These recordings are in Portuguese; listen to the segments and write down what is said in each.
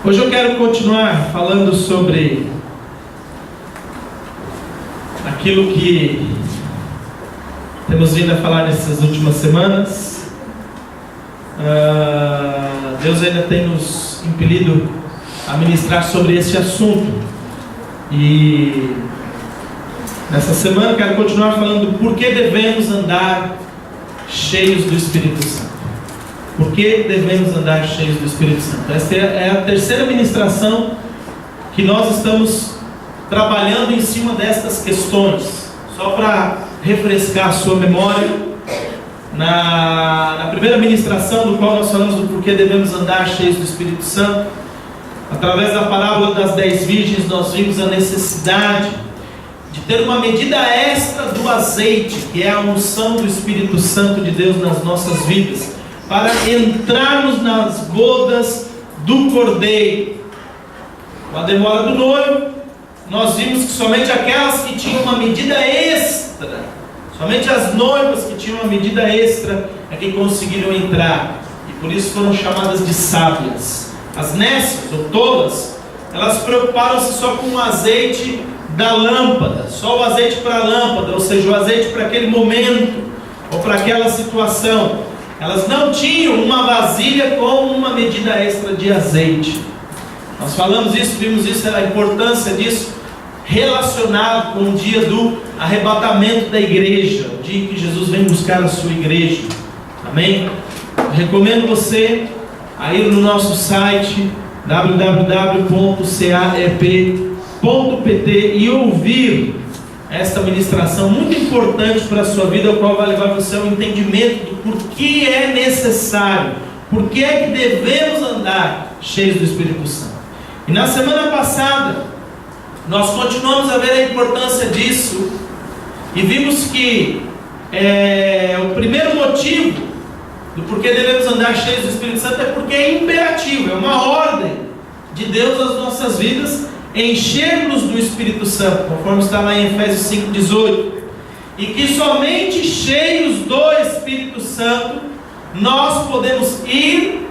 Hoje eu quero continuar falando sobre aquilo que temos vindo a falar nessas últimas semanas. Deus ainda tem nos impelido a ministrar sobre esse assunto. E nessa semana eu quero continuar falando do porquê devemos andar cheios do Espírito Santo. Por que devemos andar cheios do Espírito Santo? Essa é a terceira ministração que nós estamos trabalhando em cima destas questões. Só para refrescar a sua memória, na primeira ministração, do qual nós falamos do porquê devemos andar cheios do Espírito Santo, através da parábola das 10 virgens, nós vimos a necessidade de ter uma medida extra do azeite, que é a unção do Espírito Santo de Deus nas nossas vidas, para entrarmos nas bodas do Cordeiro. Com a demora do noivo, nós vimos que somente aquelas que tinham uma medida extra, somente as noivas que tinham uma medida extra é que conseguiram entrar, e por isso foram chamadas de sábias. As nécias ou tolas, elas preocuparam-se só com o azeite da lâmpada, só o azeite para a lâmpada, ou seja, o azeite para aquele momento ou para aquela situação. Elas não tinham uma vasilha com uma medida extra de azeite. Nós falamos isso, vimos isso, a importância disso, relacionado com o dia do arrebatamento da igreja, o dia em que Jesus vem buscar a sua igreja. Amém? Eu recomendo você a ir no nosso site www.caep.pt e ouvir esta ministração muito importante para a sua vida, o qual vai levar você ao entendimento do porquê é necessário, porquê é que devemos andar cheios do Espírito Santo. E na semana passada nós continuamos a ver a importância disso e vimos que o primeiro motivo do porquê devemos andar cheios do Espírito Santo é porque é imperativo, é uma ordem de Deus às nossas vidas, enchermos do Espírito Santo, conforme está lá em Efésios 5,18, e que somente cheios do Espírito Santo nós podemos ir,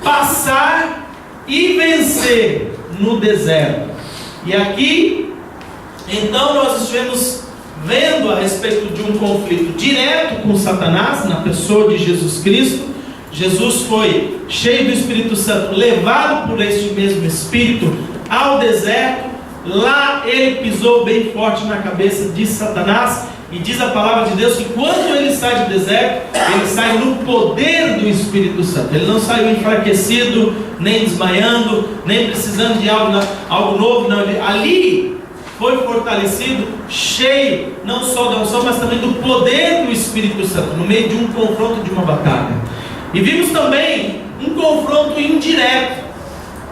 passar e vencer no deserto. E aqui então nós estivemos vendo a respeito de um conflito direto com Satanás na pessoa de Jesus Cristo. Jesus foi cheio do Espírito Santo, levado por este mesmo Espírito ao deserto. Lá ele pisou bem forte na cabeça de Satanás, e diz a palavra de Deus que quando ele sai do deserto, ele sai no poder do Espírito Santo. Ele não saiu enfraquecido, nem desmaiando, nem precisando de algo novo, não. Ele ali foi fortalecido, cheio não só da unção, mas também do poder do Espírito Santo, no meio de um confronto, de uma batalha. E vimos também um confronto indireto.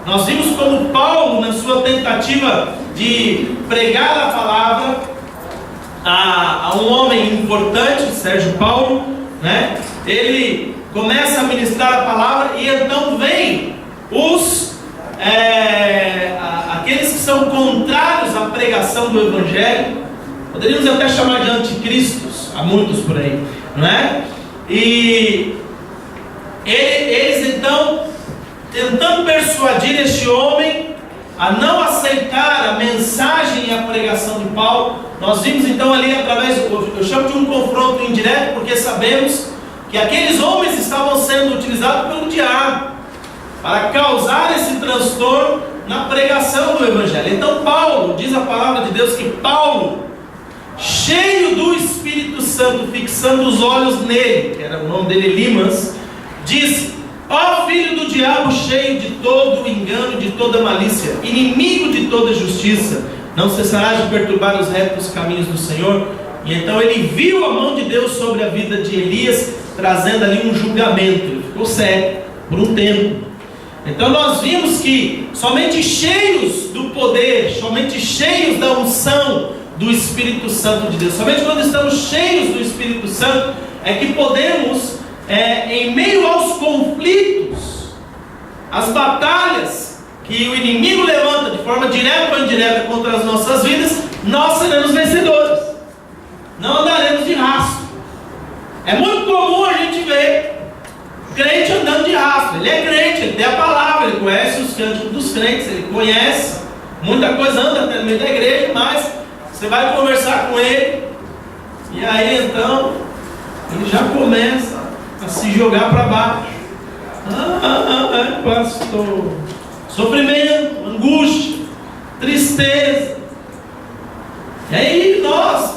Nós vimos como Paulo, na sua tentativa de pregar a palavra a um homem importante, Sérgio Paulo, né? Ele começa a ministrar a palavra, e então vem aqueles que são contrários à pregação do Evangelho. Poderíamos até chamar de anticristos, há muitos por aí, não é? E eles então, tentando persuadir este homem a não aceitar a mensagem e a pregação de Paulo, nós vimos então ali através, eu chamo de um confronto indireto, porque sabemos que aqueles homens estavam sendo utilizados pelo diabo para causar esse transtorno na pregação do Evangelho. Então Paulo, diz a palavra de Deus que Paulo, cheio do Espírito Santo, fixando os olhos nele, que era o nome dele Elimas, disse: ó filho do diabo, cheio de todo o engano, de toda malícia, inimigo de toda justiça, não cessarás de perturbar os retos caminhos do Senhor? E então ele viu a mão de Deus sobre a vida de Elias, trazendo ali um julgamento. Ele ficou cego por um tempo. Então nós vimos que somente cheios do poder, somente cheios da unção do Espírito Santo de Deus, somente quando estamos cheios do Espírito Santo é que podemos, em meio aos conflitos, as batalhas que o inimigo levanta de forma direta ou indireta contra as nossas vidas, nós seremos vencedores, não andaremos de rastro. É muito comum a gente ver crente andando de rastro. Ele é crente, ele tem a palavra, ele conhece os cânticos dos muitos crentes, ele conhece muita coisa, anda até no meio da igreja, mas você vai conversar com ele, e aí então ele já começa a se jogar para baixo. Pastor, sofrimento, angústia, tristeza. E aí nós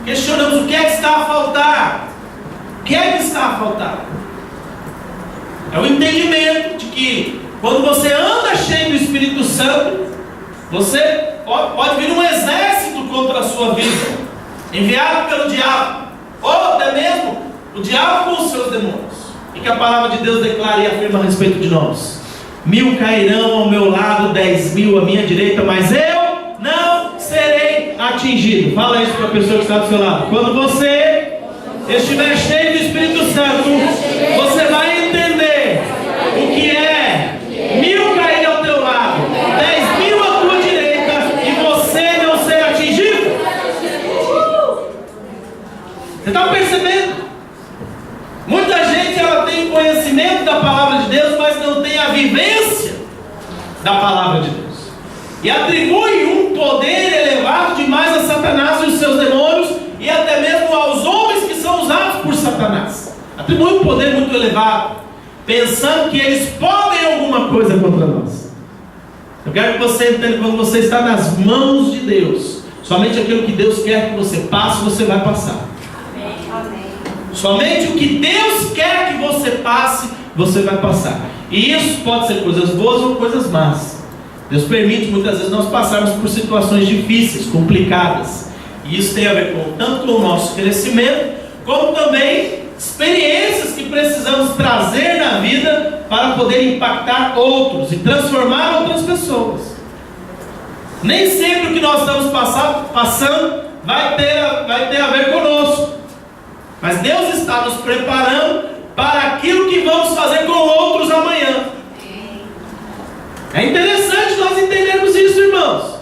questionamos o que é que está a faltar. O que é que está a faltar? É o entendimento de que quando você anda cheio do Espírito Santo, você pode vir um exército contra a sua vida, enviado pelo diabo, ou até mesmo o diabo com os seus demônios. E que a palavra de Deus declara e afirma a respeito de nós: 1000 cairão ao meu lado, 10.000 à minha direita, mas eu não serei atingido. Fala isso para a pessoa que está do seu lado. Quando você estiver cheio do Espírito Santo, você vai entender o que é 1000 cair ao teu lado, 10.000 à tua direita, e você não ser atingido. Você está percebendo? Muita gente ela tem conhecimento da palavra de Deus, mas não tem a vivência da palavra de Deus, e atribui um poder elevado demais a Satanás e os seus demônios, e até mesmo aos homens que são usados por Satanás. Atribui um poder muito elevado, pensando que eles podem alguma coisa contra nós. Eu quero que você entenda que quando você está nas mãos de Deus, somente aquilo que Deus quer que você passe, você vai passar. Amém. Somente o que Deus quer que você passe, você vai passar. E isso pode ser coisas boas ou coisas más. Deus permite muitas vezes nós passarmos por situações difíceis, complicadas. E isso tem a ver tanto com o nosso crescimento, como também experiências que precisamos trazer na vida para poder impactar outros e transformar outras pessoas. Nem sempre o que nós estamos passando vai ter a ver conosco, mas Deus está nos preparando para aquilo que vamos fazer com outros amanhã. É interessante nós entendermos isso, irmãos,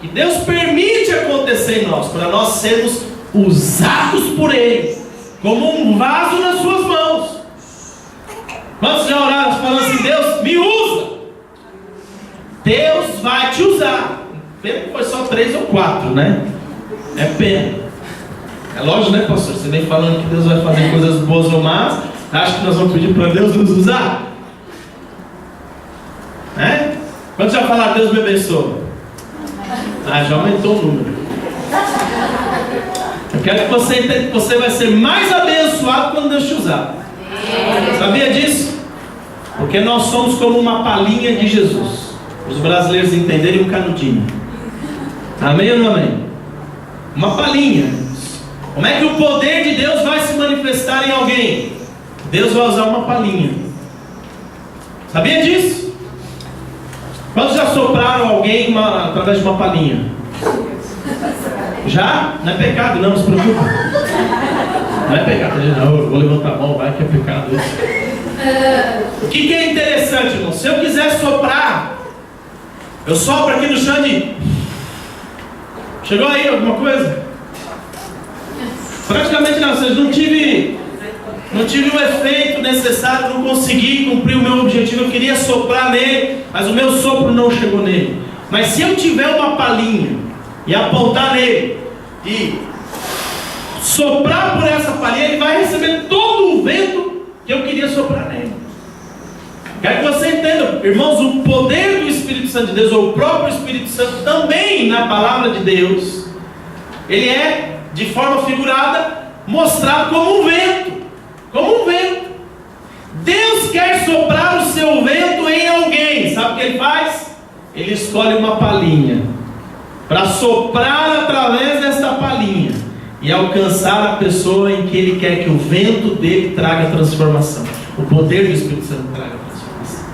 que Deus permite acontecer em nós, para nós sermos usados por Ele como um vaso nas suas mãos. Quantos já oraram falando assim: Deus me usa? Deus vai te usar. Pena que foi só 3 ou 4, né? É pena. É lógico, né, pastor? Você vem falando que Deus vai fazer coisas boas ou más. Acha que nós vamos pedir para Deus nos usar? Né? Quando já falar Deus me abençoa? Já aumentou o número. Eu quero que você entenda que você vai ser mais abençoado quando Deus te usar. Sabia disso? Porque nós somos como uma palhinha de Jesus. Os brasileiros entenderem, um canudinho. Amém ou não amém? Uma palhinha. Como é que o poder de Deus vai se manifestar em alguém? Deus vai usar uma palhinha. Sabia disso? Quantos já sopraram alguém através de uma palhinha? Já? Não é pecado, não se preocupe. Não é pecado, não, eu vou levantar a mão, vai que é pecado isso. O que é interessante, irmão? Se eu quiser soprar, eu sopro aqui no chão de... Chegou aí alguma coisa? Praticamente não, vocês não tive o efeito necessário, não consegui cumprir o meu objetivo. Eu queria soprar nele, mas o meu sopro não chegou nele. Mas se eu tiver uma palhinha e apontar nele e soprar por essa palhinha, ele vai receber todo o vento que eu queria soprar nele. Quero que você entenda, irmãos, o poder do Espírito Santo de Deus, ou o próprio Espírito Santo também na palavra de Deus, ele é, de forma figurada, mostrado como um vento. Como um vento. Deus quer soprar o seu vento em alguém. Sabe o que ele faz? Ele escolhe uma palhinha para soprar através desta palhinha e alcançar a pessoa em que ele quer que o vento dele traga transformação. O poder do Espírito Santo traga transformação.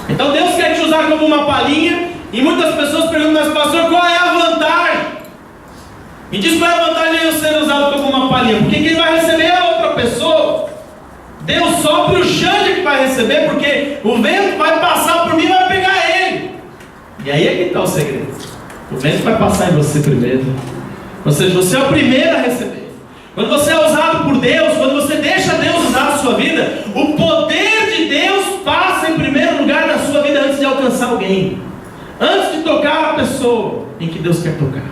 Então Deus quer te usar como uma palhinha. E muitas pessoas perguntam: mas pastor, qual é a vantagem? Me diz qual é a vantagem de eu ser usado como uma palhinha. Porque quem vai receber é a outra pessoa. Deus sopra o Xande que vai receber, porque o vento vai passar por mim e vai pegar ele. E aí é que está o segredo. O vento vai passar em você primeiro. Ou seja, você é o primeiro a receber. Quando você é usado por Deus, quando você deixa Deus usar a sua vida, o poder de Deus passa em primeiro lugar na sua vida antes de alcançar alcançar alguém, antes de tocar a pessoa em que Deus quer tocar.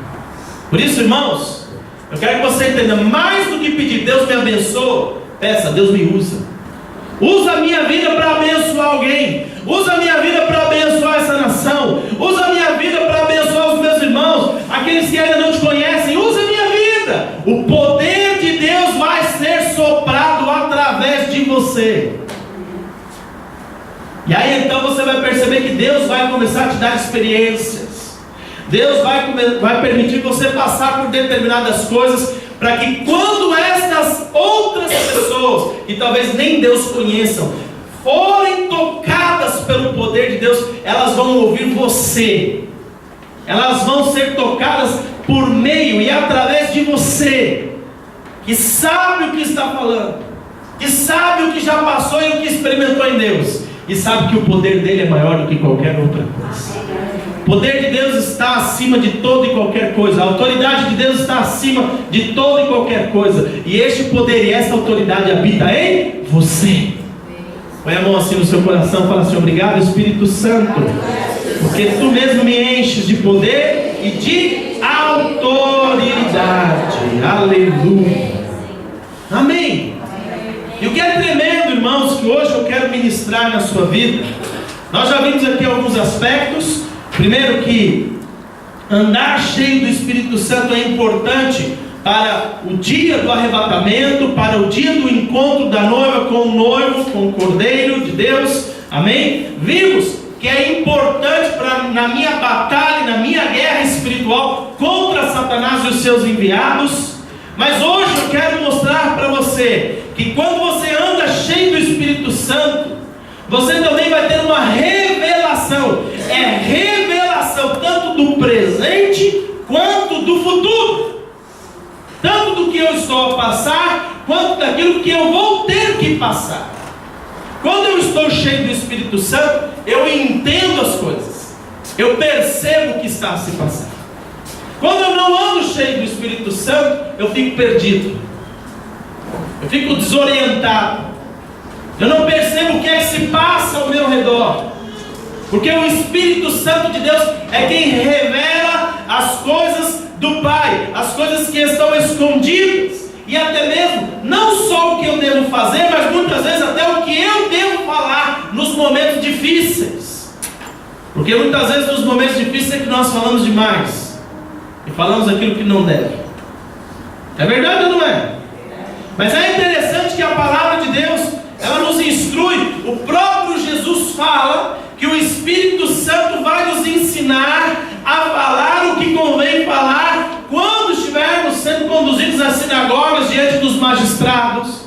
Por isso, irmãos, eu quero que você entenda, mais do que pedir, Deus me abençoe, peça, Deus me usa. Usa a minha vida para abençoar alguém. Usa a minha vida para abençoar essa nação. Usa a minha vida para abençoar os meus irmãos, aqueles que ainda não te conhecem. Usa a minha vida. O poder de Deus vai ser soprado através de você. E aí então você vai perceber que Deus vai começar a te dar experiências. Deus vai permitir você passar por determinadas coisas, para que quando estas outras pessoas, que talvez nem Deus conheçam, forem tocadas pelo poder de Deus, elas vão ouvir você. Elas vão ser tocadas por meio e através de você, que sabe o que está falando, que sabe o que já passou e o que experimentou em Deus, e sabe que o poder dele é maior do que qualquer outra coisa. O poder de Deus está acima de toda e qualquer coisa. A autoridade de Deus está acima de toda e qualquer coisa. E este poder e essa autoridade habita em você. Põe a mão assim no seu coração e fala assim: obrigado, Espírito Santo, porque tu mesmo me enches de poder e de autoridade. Aleluia. Amém. E o que é tremendo, irmãos, que hoje eu quero ministrar na sua vida, nós já vimos aqui alguns aspectos. Primeiro, que andar cheio do Espírito Santo é importante para o dia do arrebatamento, para o dia do encontro da noiva com o noivo, com o Cordeiro de Deus. Amém? Vimos que é importante na minha batalha, na minha guerra espiritual contra Satanás e os seus enviados. Mas hoje eu quero mostrar para você que quando você anda cheio do Espírito Santo, você também vai ter uma revelação. É revelação tanto do presente quanto do futuro. Tanto do que eu estou a passar, quanto daquilo que eu vou ter que passar. Quando eu estou cheio do Espírito Santo, eu entendo as coisas. Eu percebo o que está a se passar. Quando eu não ando cheio do Espírito Santo, eu fico perdido. Eu fico desorientado. Eu não percebo o que é que se passa ao meu redor. Porque o Espírito Santo de Deus é quem revela as coisas do Pai, as coisas que estão escondidas. E até mesmo, não só o que eu devo fazer, mas muitas vezes até o que eu devo falar nos momentos difíceis. Porque muitas vezes nos momentos difíceis é que nós falamos demais. E falamos aquilo que não deve. É verdade ou não é? Mas é interessante que a palavra de Deus, ela nos instrui. O próprio Jesus fala que o Espírito Santo vai nos ensinar a falar o que convém falar quando estivermos sendo conduzidos às sinagogas diante dos magistrados.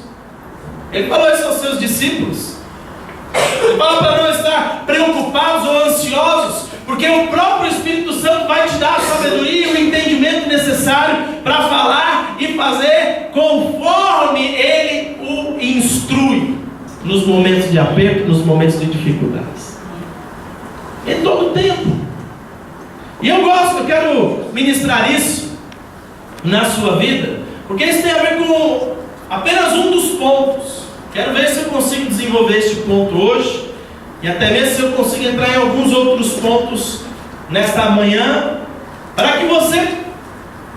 Ele falou isso aos seus discípulos. Ele fala para não estar preocupados ou ansiosos, porque o próprio Espírito Santo vai te dar a sabedoria e o entendimento necessário para falar e fazer conforme Ele o instrui, nos momentos de aperto, nos momentos de dificuldades, em todo o tempo. E eu quero ministrar isso na sua vida, porque isso tem a ver com apenas um dos pontos. Quero ver se eu consigo desenvolver este ponto hoje, e até mesmo se eu consigo entrar em alguns outros pontos nesta manhã, para que você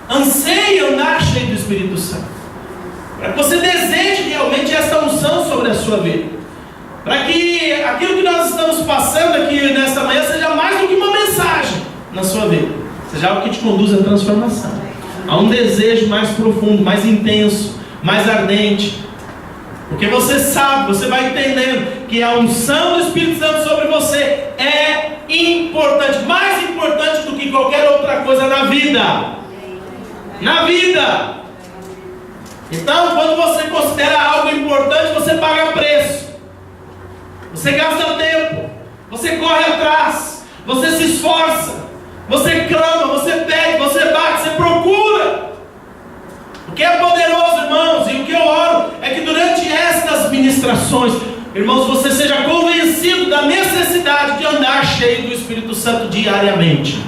anseie andar cheio do Espírito Santo, para que você deseje realmente esta unção sobre a sua vida, para que aquilo que nós estamos passando aqui nesta manhã seja mais do que uma mensagem na sua vida, seja algo que te conduz à transformação, a um desejo mais profundo, mais intenso, mais ardente. Porque você sabe, você vai entendendo que a unção do Espírito Santo sobre você é importante, mais importante do que qualquer outra coisa na vida. Na vida. Então, quando você considera algo importante, você paga preço. Você gasta tempo. Você corre atrás. Você se esforça. Você clama, você pede, você bate, você procura. O que é poderoso, irmãos, e o que eu oro é que durante estas ministrações, irmãos, você seja convencido da necessidade de andar cheio do Espírito Santo diariamente.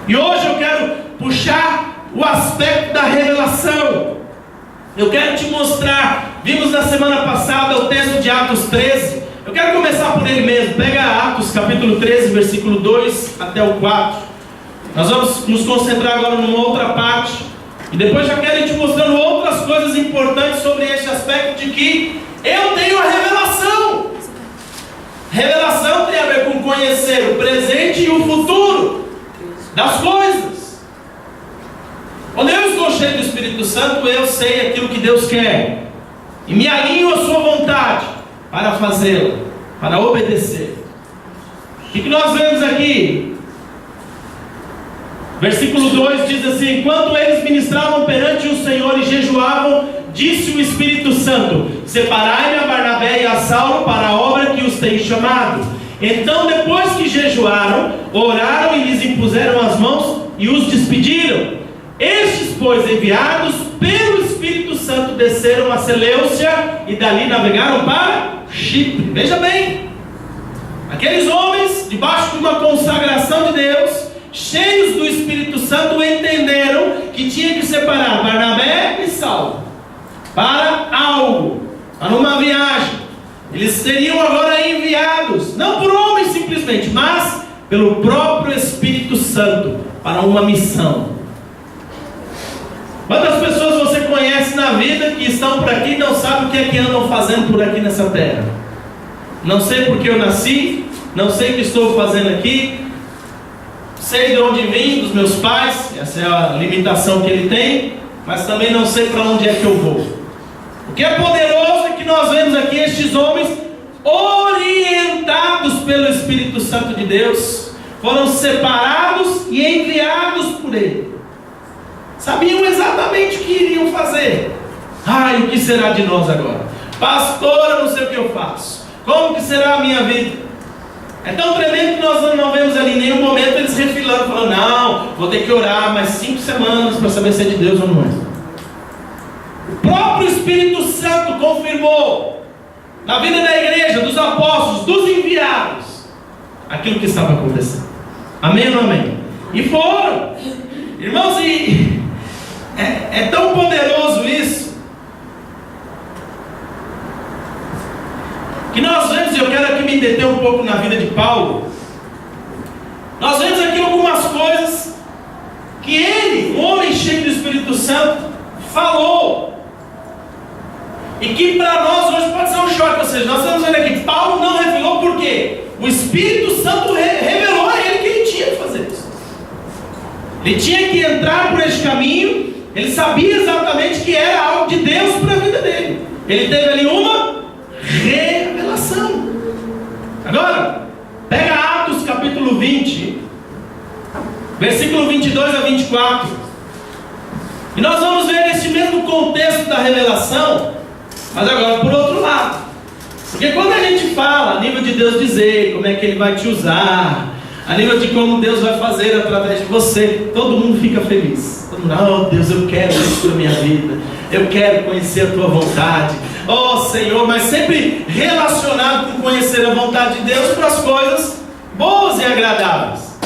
E hoje eu quero puxar o aspecto da revelação. Eu quero te mostrar, vimos na semana passada o texto de Atos 13, Eu quero começar por ele mesmo. Pega Atos capítulo 13, versículo 2 até o 4. Nós vamos nos concentrar agora numa outra parte. E depois já quero ir te mostrando outras coisas importantes sobre este aspecto de que eu tenho a revelação. Revelação tem a ver com conhecer o presente e o futuro das coisas. Quando eu estou cheio do Espírito Santo, eu sei aquilo que Deus quer e me alinho à sua vontade para fazê-la, para obedecer. O que nós vemos aqui? Versículo 2 diz assim: enquanto eles ministravam perante o Senhor e jejuavam, disse o Espírito Santo: separai-me a Barnabé e a Saulo para a obra que os tem chamado. Então, depois que jejuaram, oraram e lhes impuseram as mãos e os despediram. Estes, pois, enviados pelo Espírito Santo, desceram a Seleucia e dali navegaram para Chipre. Veja bem, aqueles homens, debaixo de uma consagração de Deus, cheios do Espírito Santo, entenderam que tinha que separar Barnabé e Saulo para algo, para uma viagem. Eles seriam agora enviados, não por homens simplesmente, mas pelo próprio Espírito Santo, para uma missão. Quantas pessoas você conhece na vida que estão por aqui e não sabem o que é que andam fazendo por aqui nessa terra? Não sei porque eu nasci, não sei o que estou fazendo aqui, sei de onde vim, dos meus pais, essa é a limitação que ele tem, mas também não sei para onde é que eu vou. O que é poderoso é que nós vemos aqui estes homens orientados pelo Espírito Santo de Deus, foram separados e enviados por Ele. Sabiam exatamente o que iriam fazer. Ai, o que será de nós agora? Pastor, eu não sei o que eu faço. Como que será a minha vida? É tão tremendo que nós não vemos ali em nenhum momento eles refilando, falando: não, vou ter que orar mais 5 semanas para saber se é de Deus ou não é. O próprio Espírito Santo confirmou na vida da igreja, dos apóstolos, dos enviados, aquilo que estava acontecendo. Amém ou não amém? E foram. Irmãos, é tão poderoso isso, que nós vemos, e eu quero aqui me deter um pouco na vida de Paulo. Nós vemos aqui algumas coisas que ele, um homem cheio do Espírito Santo, falou, e que para nós hoje pode ser um choque. Ou seja, nós estamos vendo aqui, Paulo não revelou por quê? O Espírito Santo revelou a ele que ele tinha que fazer isso. Ele tinha que entrar por este caminho. Ele sabia exatamente que era algo de Deus para a vida dele. Ele teve ali uma revelação. Agora, pega Atos capítulo 20, versículo 22 a 24. E nós vamos ver esse mesmo contexto da revelação, mas agora por outro lado. Porque quando a gente fala a nível de Deus dizer como é que Ele vai te usar, a nível de como Deus vai fazer através de você, todo mundo fica feliz. Todo mundo: oh Deus, eu quero isso para a minha vida, eu quero conhecer a Tua vontade, oh Senhor, mas sempre relacionado com conhecer a vontade de Deus para as coisas boas e agradáveis.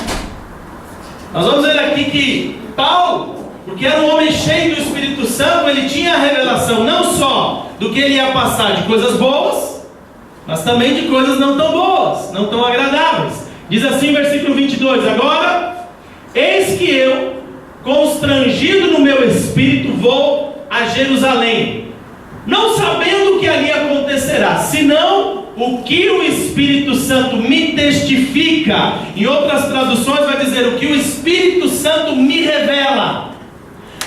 Nós vamos ver aqui que Paulo, porque era um homem cheio do Espírito Santo, ele tinha a revelação não só do que ele ia passar de coisas boas, mas também de coisas não tão boas, não tão agradáveis. Diz assim, versículo 22: agora, eis que eu, constrangido no meu espírito, vou a Jerusalém, não sabendo o que ali acontecerá, senão o que o Espírito Santo me testifica. Em outras traduções vai dizer: o que o Espírito Santo me revela.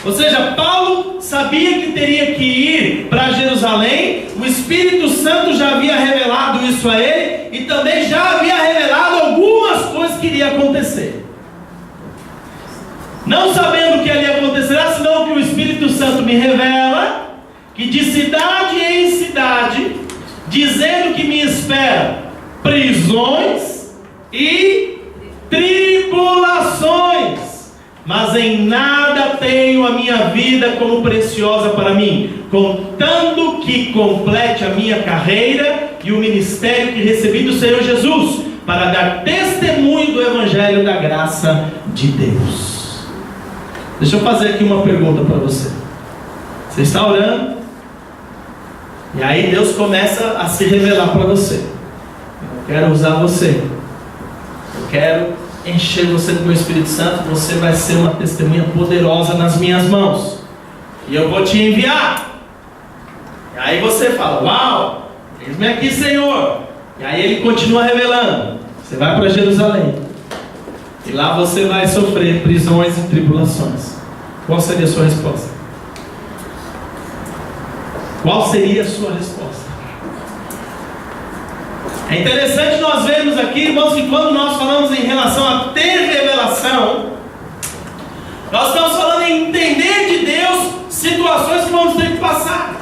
Ou seja, Paulo sabia que teria que ir para Jerusalém. O Espírito Santo já havia revelado isso a ele, e também já havia revelado algumas coisas que iriam acontecer. Não sabendo o que ali acontecerá, senão que o Espírito Santo me revela, que de cidade em cidade, dizendo que me espera prisões e tribulações, mas em nada tenho a minha vida como preciosa para mim, contando que complete a minha carreira e o ministério que recebi do Senhor Jesus, para dar testemunho do Evangelho da graça de Deus. Deixa eu fazer aqui uma pergunta para você. Você está orando, e aí Deus começa a se revelar para você. quero usar você. Eu quero encher você do meu Espírito Santo. Você vai ser uma testemunha poderosa nas minhas mãos. E eu vou te enviar. E aí você fala, uau, eis-me aqui, Senhor. E aí ele continua revelando. Você vai para Jerusalém. E lá você vai sofrer prisões e tribulações. Qual seria a sua resposta? Qual seria a sua resposta? É interessante nós vermos aqui, irmãos, que quando nós falamos em relação a ter revelação, nós estamos falando em entender de Deus situações que vamos ter que passar,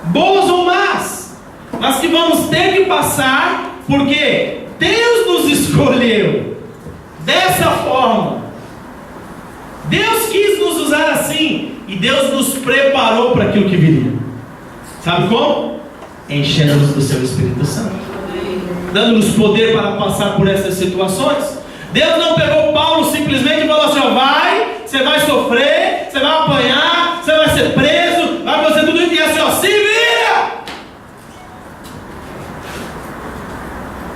boas ou más, mas que vamos ter que passar, porque Deus nos escolheu dessa forma. Deus quis nos usar assim, e Deus nos preparou para aquilo que viria. Sabe como? Enchendo-nos do seu Espírito Santo, dando-nos poder para passar por essas situações. Deus não pegou Paulo simplesmente e falou assim, ó, vai, você vai sofrer, você vai apanhar, você vai ser preso, vai fazer tudo isso, e assim, ó, se vira!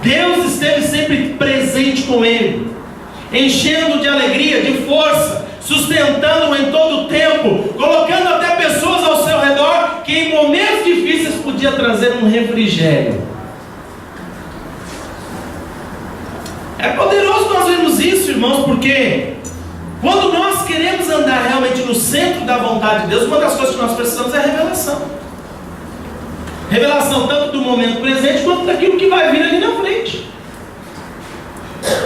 Deus esteve sempre presente com ele, enchendo de alegria, de força, sustentando-o em todo o tempo, colocando até pessoas ao seu redor, que em momentos difíceis podia trazer um refrigério. É poderoso nós vermos isso, irmãos, porque quando nós queremos andar realmente no centro da vontade de Deus, uma das coisas que nós precisamos é revelação. Revelação tanto do momento presente, quanto daquilo que vai vir ali na frente.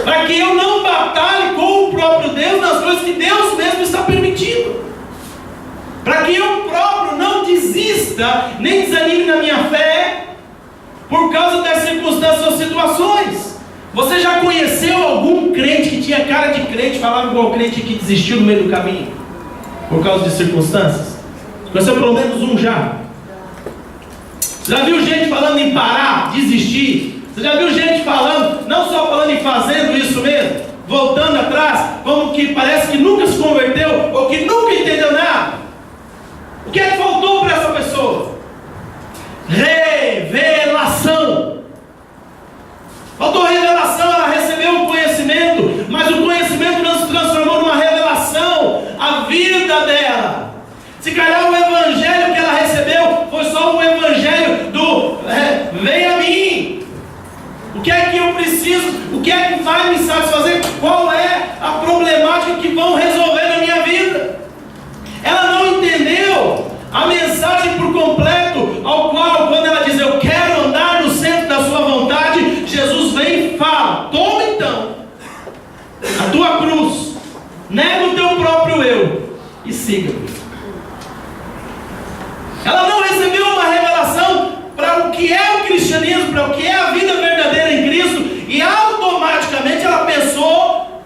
Para que eu não batalhe com o próprio Deus nas coisas que Deus mesmo está permitindo. Para que eu próprio não desista, nem desanime na minha fé, por causa das circunstâncias ou situações. Você já conheceu algum crente que tinha cara de crente, falava igual crente que desistiu no meio do caminho, por causa de circunstâncias? Conheceu pelo menos um já? Já viu gente falando em parar, desistir? Você já viu gente falando, não só falando em fazendo isso mesmo, voltando atrás, como que parece que nunca se converteu, ou que nunca entendeu nada? O que é que faltou para essa pessoa? Revelação. Faltou revelação, ela recebeu o conhecimento, mas o conhecimento não se transformou numa revelação, a vida dela. Se calhar o evangelho que ela recebeu foi só o evangelho do vem a mim. O que é que eu preciso? O que é que vai me satisfazer? Qual é a problemática que vão resolver na minha vida? Ela não entendeu a mensagem por completo, ao qual, quando ela diz, eu quero andar no centro da sua vontade, Jesus vem e fala, toma então a tua cruz, nega o teu próprio eu e siga-me. Ela não recebeu uma revelação para o que é o cristianismo, para o que é a vida verdadeira em Cristo, e automaticamente ela pensou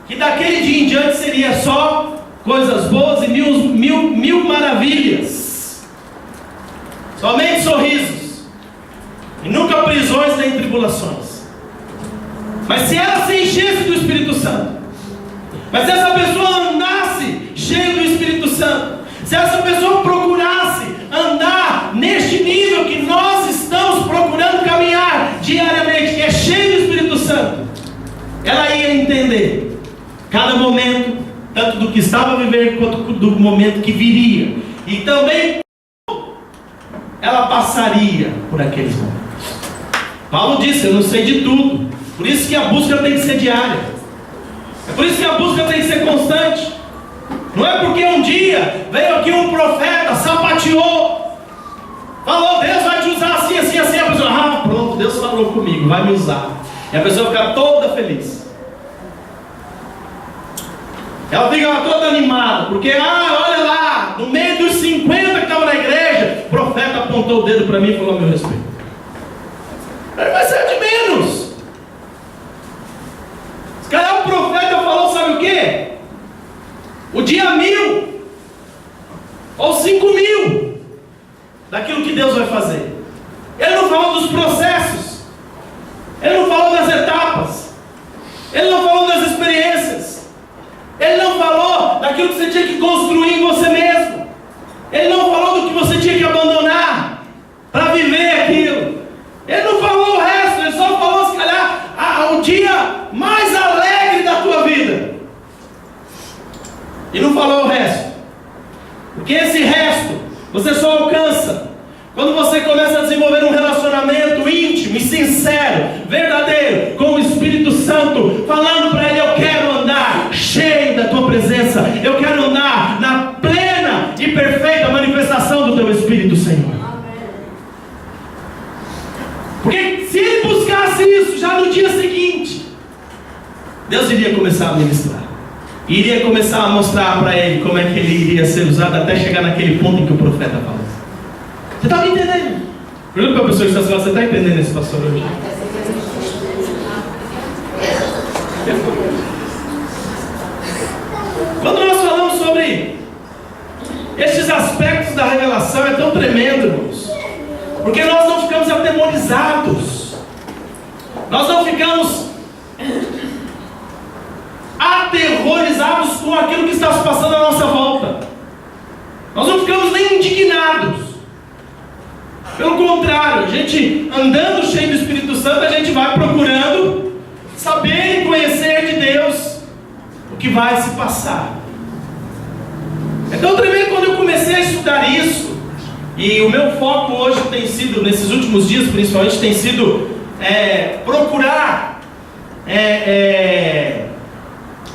que daquele dia em diante seria só coisas boas e mil maravilhas, somente sorrisos, e nunca prisões nem tribulações. Mas se ela se enchesse do Espírito Santo, mas se essa pessoa andasse cheia do Espírito Santo, se essa pessoa procurasse andar neste nível que nós estamos procurando caminhar diariamente, que é cheio do Espírito Santo, ela ia entender cada momento, tanto do que estava a viver quanto do momento que viria, e também ela passaria por aqueles momentos. Paulo disse, eu não sei de tudo, por isso que a busca tem que ser diária, é por isso que a busca tem que ser constante. Não é porque um dia veio aqui um profeta, sapateou, falou, Deus vai te usar assim, assim, assim, a pessoa, pronto, Deus falou comigo, vai me usar, e a pessoa fica toda feliz. Ela fica toda animada, porque, olha lá, no meio dos 50 que estavam na igreja, o profeta apontou o dedo para mim e falou a meu respeito. Vai ser de menos. Se calhar o profeta falou, sabe o quê? O dia 1000, ou 5000, daquilo que Deus vai fazer. Ele não falou dos processos, ele não falou das etapas, ele não falou das experiências, ele não falou daquilo que você tinha que construir em você mesmo, ele não falou do que você tinha que abandonar para viver aquilo, ele não falou o resto, ele só falou as não falou o resto. Porque esse resto você só alcança quando você começa a desenvolver um relacionamento íntimo e sincero, verdadeiro, com o Espírito Santo, falando para Ele: eu quero andar cheio da Tua presença, eu quero andar na plena e perfeita manifestação do Teu Espírito, Senhor. Porque se ele buscasse isso já no dia seguinte, Deus iria começar a ministrar, iria começar a mostrar para ele como é que ele iria ser usado, até chegar naquele ponto em que o profeta fala. Você está me entendendo? Pergunta para a pessoa que está falando: você está entendendo esse pastor hoje? Quando nós falamos sobre estes aspectos da revelação, é tão tremendo, irmãos, porque nós não ficamos atemorizados, nós não ficamos aterrorizados com aquilo que está se passando à nossa volta, nós não ficamos nem indignados. Pelo contrário, a gente andando cheio do Espírito Santo, a gente vai procurando saber e conhecer de Deus o que vai se passar. Então, tremendo, quando eu comecei a estudar isso, e o meu foco hoje tem sido, nesses últimos dias principalmente, tem sido procurar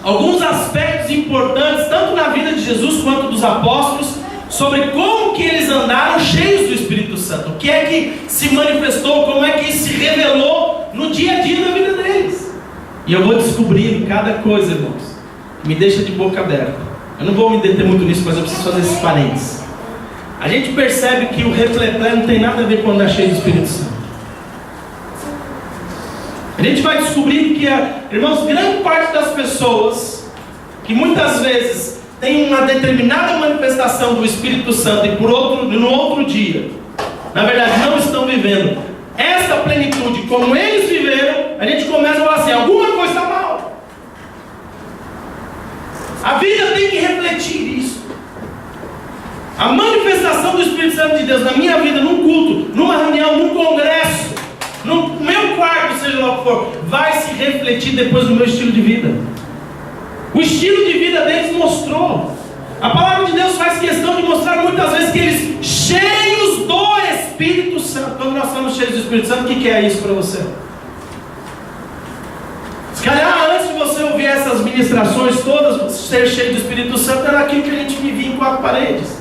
alguns aspectos importantes, tanto na vida de Jesus quanto dos apóstolos, sobre como que eles andaram cheios do Espírito Santo, o que é que se manifestou, como é que isso se revelou no dia a dia da vida deles. E eu vou descobrir cada coisa, irmãos, que me deixa de boca aberta. Eu não vou me deter muito nisso, mas eu preciso fazer esses parênteses. A gente percebe que o repleplé não tem nada a ver com andar cheio do Espírito Santo. A gente vai descobrir que, irmãos, grande parte das pessoas que muitas vezes tem uma determinada manifestação do Espírito Santo e no outro dia, na verdade, não estão vivendo esta plenitude como eles viveram, a gente começa a falar assim: alguma coisa está mal. A vida tem que refletir isso. A manifestação do Espírito Santo de Deus na minha vida, num culto, numa reunião, num congresso, no meu quarto, seja lá o que for, vai se refletir depois no meu estilo de vida. O estilo de vida deles mostrou. A palavra de Deus faz questão de mostrar muitas vezes que eles, cheios do Espírito Santo. Quando nós estamos cheios do Espírito Santo, o que é isso para você? Se calhar antes de você ouvir essas ministrações todas, ser cheio do Espírito Santo era aquilo que a gente vivia em quatro paredes.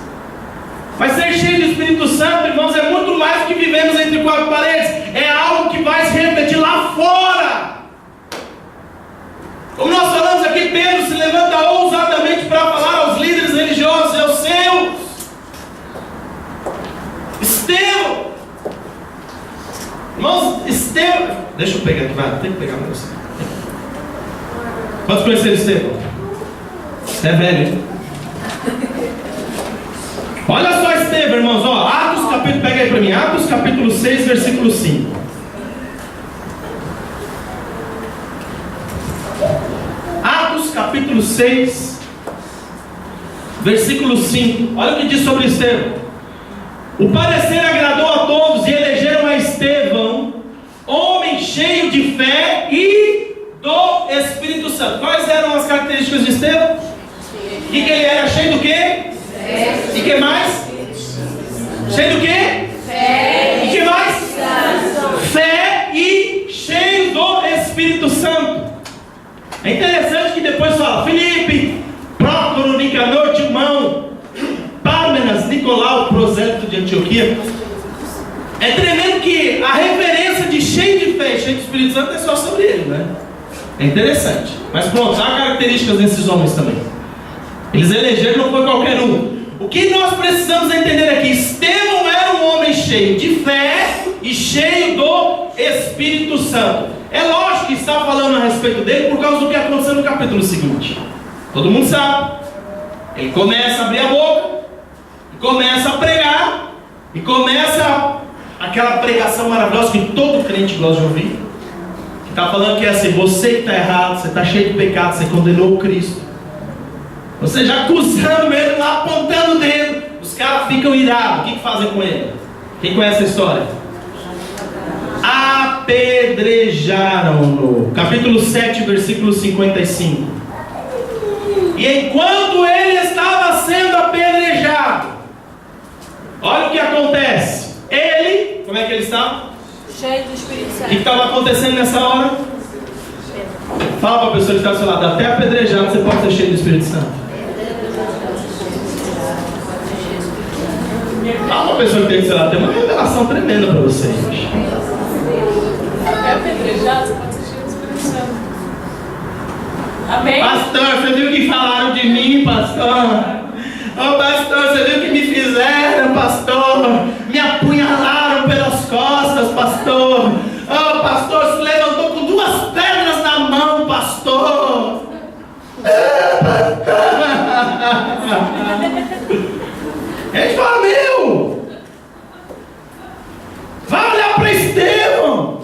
Mas ser cheio do Espírito Santo, irmãos, é muito mais do que vivemos entre quatro paredes. É algo que vai se refletir lá fora. Como nós falamos aqui, Pedro se levanta ousadamente para falar aos líderes religiosos: é o seu Estevão. Irmãos, Estevão, deixa eu pegar aqui, vai, tem que pegar para você. Quantos conheceram Estevão? Você é velho, hein? Olha só Estevão, irmãos, ó, Atos capítulo, pega aí para mim, Atos capítulo 6, versículo 5. Capítulo 6, versículo 5. Olha o que diz sobre Estevão: o parecer agradou a todos e elegeram a Estevão, homem cheio de fé e do Espírito Santo. Quais eram as características de Estevão? E que ele era cheio do quê? Fé. E que mais? Cheio do quê? Fé. E que mais? Fé e cheio do Espírito Santo. É interessante que depois fala Filipe, Prócoro, Nicanor, Timão, Pármenas, Nicolau, prosélito de Antioquia. É tremendo que a referência de cheio de fé, cheio do Espírito Santo é só sobre ele, né? É interessante. Mas pronto, há características desses homens também. Eles elegeram, não foi qualquer um. O que nós precisamos entender aqui: Estevão era um homem cheio de fé e cheio do Espírito Santo. É lógico que está falando a respeito dele por causa do que aconteceu no capítulo seguinte. Todo mundo sabe. Ele começa a abrir a boca, e começa a pregar, e começa aquela pregação maravilhosa que todo crente gosta de ouvir, que está falando que é assim: você que está errado, você está cheio de pecado, você condenou Cristo. Você já acusando ele lá, apontando o dedo, os caras ficam irados. O que fazem com ele? Quem conhece a história? Apedrejaram-no. Capítulo 7, versículo 55. E enquanto ele estava sendo apedrejado, olha o que acontece. Ele, como é que ele estava? Cheio do Espírito O Santo. que estava acontecendo nessa hora? Fala para a pessoa que está ao seu lado, até apedrejado você pode ser cheio do Espírito Santo. Fala para a pessoa que tem do seu lado, tem uma revelação tremenda para vocês. Até apedrejado, você pode ser cheio do Espírito Santo. Amém? Pastor, você viu o que falaram de mim, pastor? Ô pastor, você viu o que me fizeram, pastor? Me apunhalaram pelas costas, pastor. Ô pastor, se levantou com 2 pedras na mão, pastor. Ele fala, meu, vai olhar para Estevão.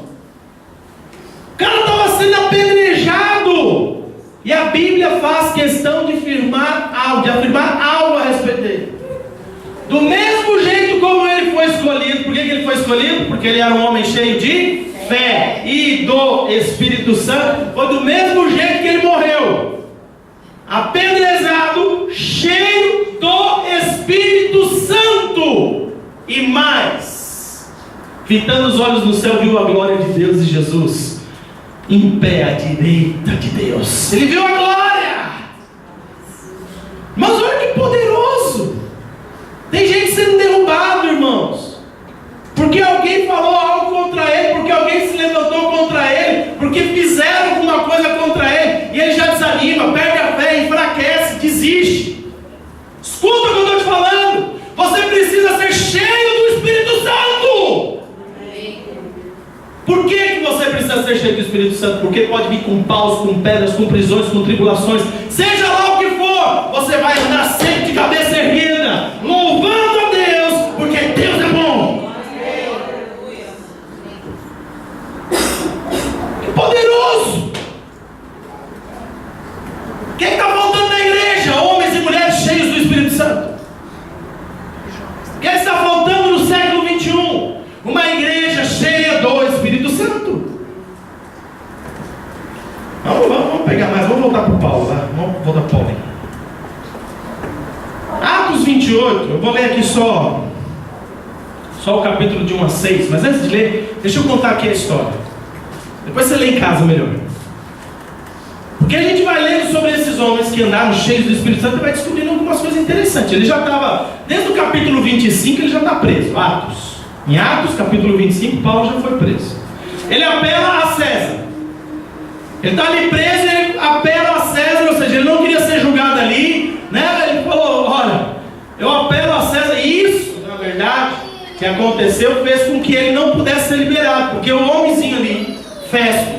O cara estava sendo apedrejado. E a Bíblia faz questão de afirmar algo a respeito dele. Do mesmo jeito como ele foi escolhido. Por que ele foi escolhido? Porque ele era um homem cheio de fé e do Espírito Santo. Foi do mesmo jeito que ele morreu. Apedrejado, cheio do Espírito Santo. E mais, fitando os olhos no céu, viu a glória de Deus e Jesus em pé à direita de Deus. Ele viu a glória. Mas olha que poderoso. Tem gente sendo derrubado, irmãos, porque alguém falou algo contra ele, porque alguém se levantou contra ele, porque fizeram alguma coisa contra ele, e ele já desanima, perde a fé, enfraquece, desiste. Escuta o que eu estou te falando. Você precisa ser cheio do Espírito Santo. Por que você precisa ser cheio do Espírito Santo? Porque pode vir com paus, com pedras, com prisões, com tribulações, seja lá o que for, você vai andar sempre de cabeça erguida, louvando a Deus, porque Deus é bom. Que poderoso! O que está faltando na igreja? Homens e mulheres cheios do Espírito Santo. O que está faltando no século 21? Uma igreja cheia do Espírito Santo. Vamos pegar mais, vamos voltar para o Paulo. Vamos voltar para o Paulo. Atos 28, eu vou ler aqui só o capítulo de 1 a 6, mas antes de ler, deixa eu contar aqui a história. Depois você lê em casa melhor. Porque a gente vai lendo sobre esses homens que andaram cheios do Espírito Santo e vai descobrindo algumas coisas interessantes. Ele já estava, desde o capítulo 25, ele já está preso. Atos. Em Atos, capítulo 25, Paulo já foi preso. Ele apela a César. Ele está ali preso e ele apela a César, ou seja, ele não queria ser julgado ali, né? Ele falou, olha, eu apelo a César. E isso, na verdade, que aconteceu, fez com que ele não pudesse ser liberado, porque o homenzinho ali, Festo,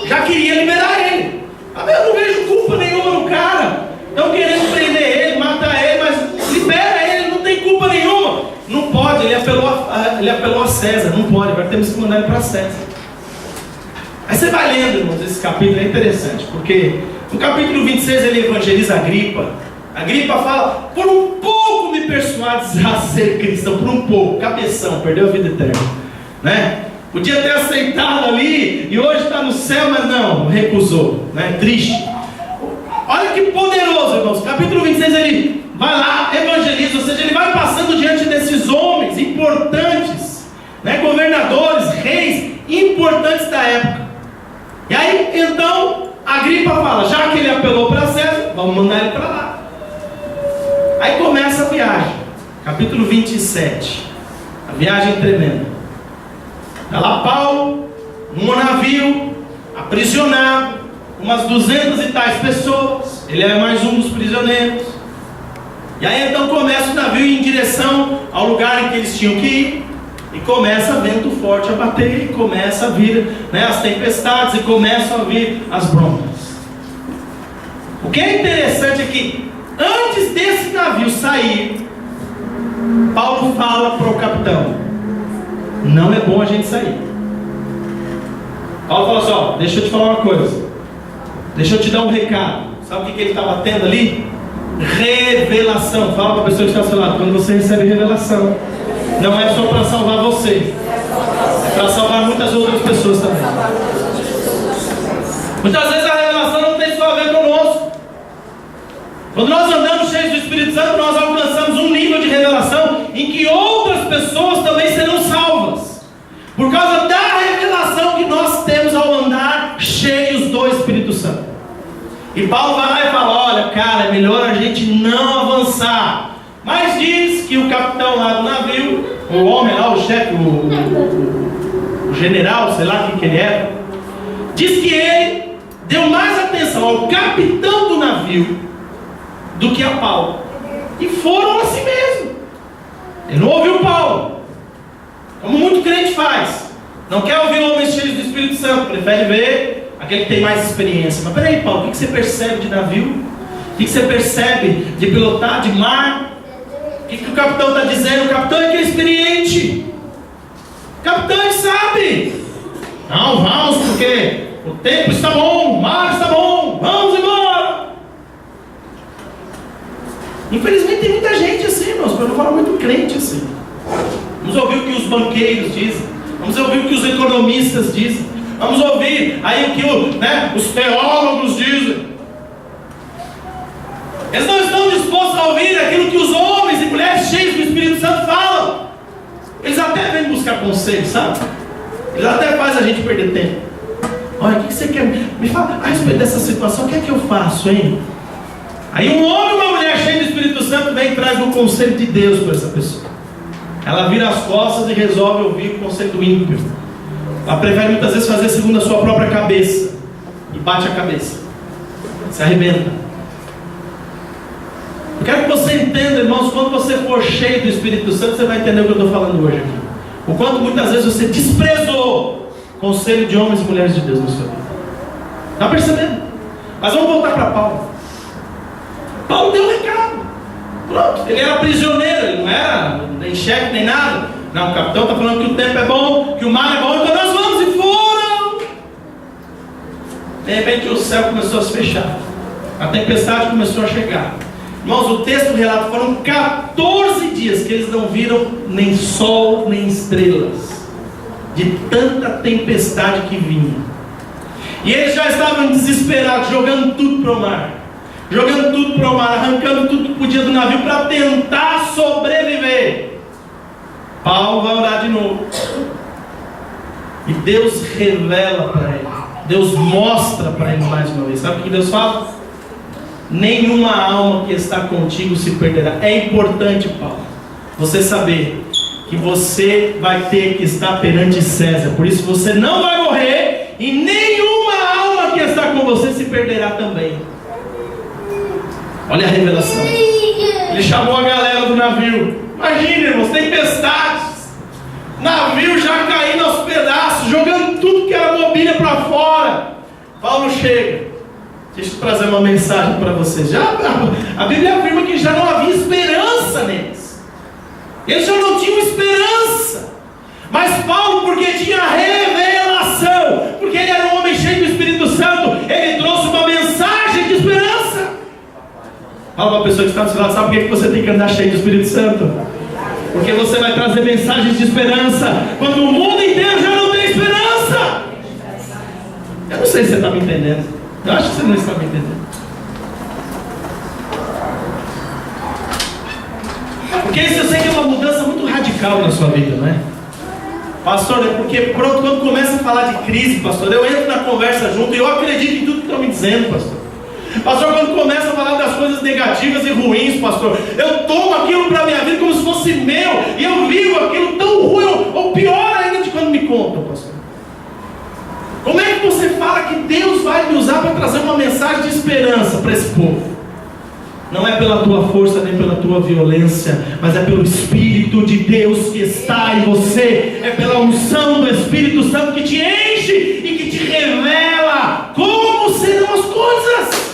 já queria liberar ele. Eu não vejo culpa nenhuma no cara. Estão querendo prender ele, matar ele, mas libera ele, não tem culpa nenhuma. Não pode, ele apelou a César, não pode, agora temos que mandar ele para César. Aí você vai lendo, irmãos, esse capítulo é interessante, porque no capítulo 26 ele evangeliza Agripa. Agripa fala, por um pouco me persuades a ser cristão, por um pouco, cabeção, perdeu a vida eterna, né? Podia ter aceitado ali, e hoje está no céu, mas não, recusou, né? Triste. Olha que poderoso, irmãos, capítulo 26 ele vai lá, evangeliza, ou seja, ele vai passando diante desses homens importantes, né? Governadores, reis, importantes da época. E aí, então, Agripa fala, já que ele apelou para César, vamos mandar ele para lá. Aí começa a viagem, capítulo 27, a viagem tremenda. Está lá Paulo, num navio, aprisionado, umas 200 e tais pessoas, ele é mais um dos prisioneiros. E aí então começa o navio em direção ao lugar em que eles tinham que ir, e começa vento forte a bater, e começa a vir, né, as tempestades, e começam a vir as broncas. O que é interessante é que antes desse navio sair, Paulo fala para o capitão, não é bom a gente sair. Paulo fala assim, ó, deixa eu te falar uma coisa, deixa eu te dar um recado. Sabe o que ele estava tendo ali? Revelação. Fala para a pessoa que está ao seu lado, quando você recebe revelação, não é só para salvar você, é para salvar muitas outras pessoas também. Muitas vezes a revelação não tem só a ver conosco. Quando nós andamos cheios do Espírito Santo, nós alcançamos um nível de revelação em que outras pessoas também serão salvas, por causa da revelação que nós temos ao andar cheios do Espírito Santo. E Paulo vai lá e fala: olha, cara, é melhor a gente não avançar. Mas diz que o capitão lá do navio, o homem lá, o chefe, o general, sei lá quem que ele era, diz que ele deu mais atenção ao capitão do navio do que a Paulo. E foram assim mesmo. Ele não ouviu Paulo, como muito crente faz. Não quer ouvir homens cheios do Espírito Santo, prefere ver aquele que tem mais experiência. Mas peraí, Paulo, o que você percebe de navio? O que você percebe de pilotar, de mar? O que o capitão está dizendo? O capitão é que é experiente. O capitão é que sabe. Não, vamos, porque o tempo está bom, o mar está bom, vamos embora. Infelizmente tem muita gente assim, irmãos, para não falar muito crente assim. Vamos ouvir o que os banqueiros dizem, vamos ouvir o que os economistas dizem, vamos ouvir aí o que os teólogos dizem. Eles não estão dispostos a ouvir aquilo que os homens e mulheres cheios do Espírito Santo falam. Eles até vêm buscar conselho, sabe? Eles até fazem a gente perder tempo. Olha, o que você quer? Me fala a respeito dessa situação, o que é que eu faço, hein? Aí um homem e uma mulher cheio do Espírito Santo vem e traz um conselho de Deus para essa pessoa. Ela vira as costas e resolve ouvir o conselho do ímpio. Ela prefere muitas vezes fazer segundo a sua própria cabeça. E bate a cabeça. Se arrebenta. Eu quero que você entenda, irmãos, quando você for cheio do Espírito Santo, você vai entender o que eu estou falando hoje aqui. O quanto muitas vezes você desprezou o conselho de homens e mulheres de Deus na sua vida. Está percebendo? Mas vamos voltar para Paulo. Paulo deu um recado. Pronto, ele era prisioneiro, ele não era nem chefe nem nada. Não, o capitão está falando que o tempo é bom, que o mar é bom, então nós vamos. E foram. De repente o céu começou a se fechar, a tempestade começou a chegar. Irmãos, o texto relata, foram 14 dias que eles não viram nem sol, nem estrelas, de tanta tempestade que vinha. E eles já estavam desesperados, jogando tudo para o mar. Jogando tudo para o mar, arrancando tudo que podia do navio para tentar sobreviver. Paulo vai orar de novo. E Deus revela para ele. Deus mostra para ele mais uma vez. Sabe o que Deus fala? Nenhuma alma que está contigo se perderá. É importante, Paulo, você saber que você vai ter que estar perante César. Por isso você não vai morrer, e nenhuma alma que está com você se perderá também. Olha a revelação. Ele chamou a galera do navio. Imagina, irmãos, tempestades, navio já caindo aos pedaços, jogando tudo que era mobília para fora. Paulo chega. Deixa eu trazer uma mensagem para vocês. A Bíblia afirma que já não havia esperança neles. Eles já não tinham esperança. Mas Paulo, porque tinha revelação, porque ele era um homem cheio do Espírito Santo, ele trouxe uma mensagem de esperança. Fala para a pessoa que está do seu lado: sabe por que você tem que andar cheio do Espírito Santo? Porque você vai trazer mensagens de esperança quando o mundo inteiro já não tem esperança. Eu não sei se você está me entendendo. Eu acho que você não está me entendendo. Porque isso eu sei que é uma mudança muito radical na sua vida, não é? Pastor, é porque pronto, quando começa a falar de crise, pastor, eu entro na conversa junto e eu acredito em tudo que estão me dizendo, pastor. Pastor, quando começa a falar das coisas negativas e ruins, pastor, eu tomo aquilo para a minha vida como se fosse meu, e eu vivo aquilo tão ruim, ou pior ainda de quando me contam, pastor. Como é que você fala que Deus vai me usar para trazer uma mensagem de esperança para esse povo? Não é pela tua força nem pela tua violência, mas é pelo Espírito de Deus que está em você. É pela unção do Espírito Santo que te enche e que te revela como serão as coisas.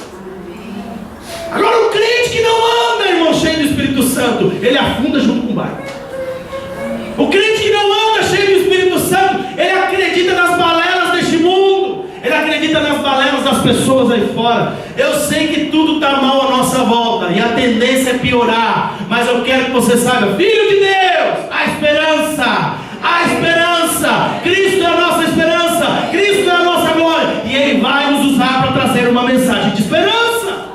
Agora o crente que não anda, irmão, cheio do Espírito Santo, ele afunda junto com o barco. O crente que não anda cheio do Espírito Santo, ele acredita nas balelas deste mundo, ele acredita nas balelas das pessoas aí fora. Eu sei que tudo está mal à nossa volta e a tendência é piorar, mas eu quero que você saiba, filho de Deus, a esperança, Cristo é a nossa esperança, Cristo é a nossa glória, e Ele vai nos usar para trazer uma mensagem de esperança.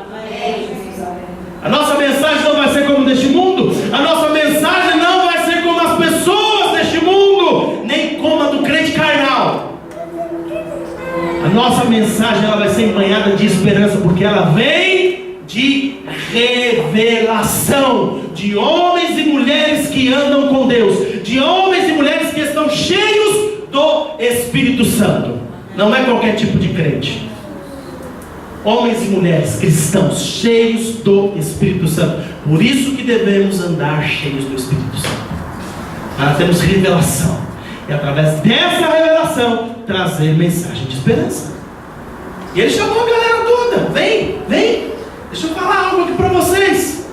mensagem ela vai ser embanhada de esperança, porque ela vem de revelação, de homens e mulheres que andam com Deus, de homens e mulheres que estão cheios do Espírito Santo. Não é qualquer tipo de crente. Homens e mulheres cristãos cheios do Espírito Santo. Por isso que devemos andar cheios do Espírito Santo, para termos revelação, e através dessa revelação trazer mensagem de esperança. E ele chamou a galera toda: vem, deixa eu falar algo aqui para vocês.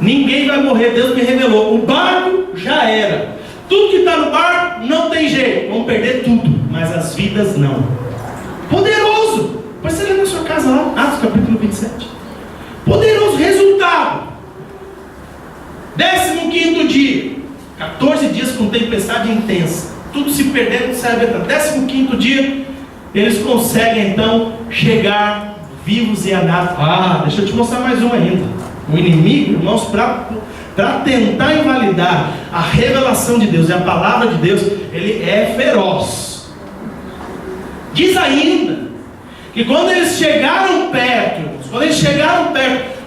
Ninguém vai morrer, Deus me revelou. O barco já era. Tudo que está no barco não tem jeito, vamos perder tudo, mas as vidas não. Poderoso. Depois você lê na sua casa lá, Atos capítulo 27. Poderoso. Resultado: 15º dia, 14 dias com tempestade intensa, tudo se perdendo, não se arrebentando. 15º dia, eles conseguem então chegar vivos e a nada. Deixa eu te mostrar mais um ainda. O inimigo, irmãos, para tentar invalidar a revelação de Deus e a palavra de Deus, ele é feroz. Diz ainda que quando eles chegaram perto